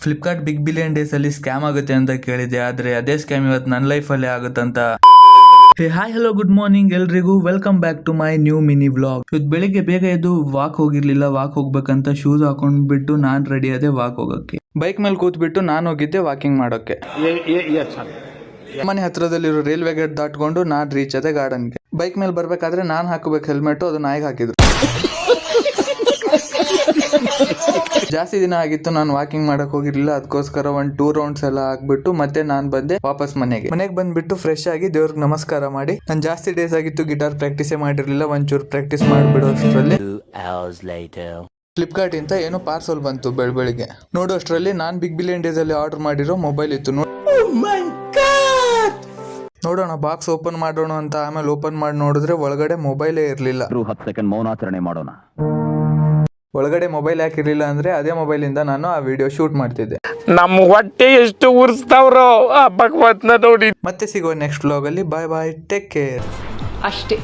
Flipkart big billion days ಅಲ್ಲಿ scam ಆಗುತ್ತೆ ಅಂತ ಕೇಳಿದೆ, ಆದ್ರೆ ಅದೇ ಸ್ಕ್ಯಾಮ್ ಇವತ್ತು ನನ್ನ ಲೈಫಲ್ಲಿ ಆಗುತ್ತಂತ. ಹಾಯ್ ಹಲೋ ಗುಡ್ ಮಾರ್ನಿಂಗ್ ಎಲ್ರಿಗೂ, welcome back to my new mini vlog. ಇವತ್ತು ಬೆಳಿಗ್ಗೆ ಬೇಗ ಎದ್ದು ವಾಕ್ ಹೋಗಿರ್ಲಿಲ್ಲ. ವಾಕ್ ಹೋಗ್ಬೇಕಂತ ಶೂಸ್ ಹಾಕೊಂಡ್ಬಿಟ್ಟು ನಾನ್ ರೆಡಿ ಆದೆ ವಾಕ್ ಹೋಗಕ್ಕೆ. ಬೈಕ್ ಮೇಲೆ ಕೂತ್ಬಿಟ್ಟು ನಾನು ಹೋಗಿದ್ದೆ ವಾಕಿಂಗ್ ಮಾಡೋಕೆ. ಮನೆ ಹತ್ರದಲ್ಲಿರೋ ರೈಲ್ವೆ ಗೇಟ್ ದಾಟ್ಕೊಂಡು ನಾನ್ ರೀಚ್ ಆದೆ ಗಾರ್ಡನ್ಗೆ. ಬೈಕ್ ಮೇಲೆ ಬರ್ಬೇಕಾದ್ರೆ ನಾನ್ ಹಾಕಬೇಕು ಹೆಲ್ಮೆಟ್, ಅದು ನಾಯಿಗೆ ಹಾಕಿದ್ರು. ಜಾಸ್ತಿ ದಿನ ಆಗಿತ್ತು ನಾನು ವಾಕಿಂಗ್ ಮಾಡಕ್ ಹೋಗಿರ್ಲಿಲ್ಲ, ಅದಕ್ಕೋಸ್ಕರ ಒಂದು 2 ರೌಂಡ್ಸ್ ಎಲ್ಲ ಹಾಕ್ಬಿಟ್ಟು ಮತ್ತೆ ನಾನ್ ಬಂದೆ ವಾಪಸ್ ಮನೆಗೆ ಬಂದ್ಬಿಟ್ಟು ಫ್ರೆಶ್ ಆಗಿ ದೇವ್ರಿಗೆ ನಮಸ್ಕಾರ ಮಾಡಿ. ನಾನು ಜಾಸ್ತಿ ಡೇಸ್ ಆಗಿತ್ತು ಗಿಟಾರ್ ಪ್ರಾಕ್ಟೀಸೇ ಮಾಡಿರ್ಲಿಲ್ಲ, ಒಂಚೂರು ಪ್ರಾಕ್ಟೀಸ್ ಮಾಡ್ಬಿಡೋ ಅಷ್ಟರಲ್ಲಿ ಫ್ಲಿಪ್ಕಾರ್ಟ್ ಇಂದ ಏನೋ ಪಾರ್ಸಲ್ ಬಂತು ಬೆಳಗ್ಗೆ. ನೋಡೋ ಅಷ್ಟರಲ್ಲಿ ನಾನ್ ಬಿಗ್ ಬಿಲಿಯನ್ ಡೇಸ್ ಅಲ್ಲಿ ಆರ್ಡರ್ ಮಾಡಿರೋ ಮೊಬೈಲ್ ಇತ್ತು. ನೋಡೋಣ ಬಾಕ್ಸ್ ಓಪನ್ ಮಾಡೋಣ ಅಂತ ಆಮೇಲೆ ಓಪನ್ ಮಾಡಿ ನೋಡಿದ್ರೆ ಒಳಗಡೆ ಮೊಬೈಲೇ ಇರ್ಲಿಲ್ಲ. 10 ಸೆಕೆಂಡ್ ಮೌನಾಚರಣೆ ಮಾಡೋಣ. ಒಳಗಡೆ ಮೊಬೈಲ್ ಯಾಕಿರ್ಲಿಲ್ಲ ಅಂದ್ರೆ ಅದೇ ಮೊಬೈಲ್ ಇಂದ ನಾನು ಆ ವಿಡಿಯೋ ಶೂಟ್ ಮಾಡ್ತಿದ್ದೆ. ನಮ್ಮ ಹೊಟ್ಟೆ ಎಷ್ಟು ಉರ್ಸ್ತಾವ್ರೋ ಆ ಭಗವಂತನ ನೋಡಿ. ಮತ್ತೆ ಸಿಗುವ ನೆಕ್ಸ್ಟ್ ವ್ಲಾಗ್ ಅಲ್ಲಿ. ಬಾಯ್ ಬಾಯ್, ಟೇಕ್ ಕೇರ್. ಅಷ್ಟೇ.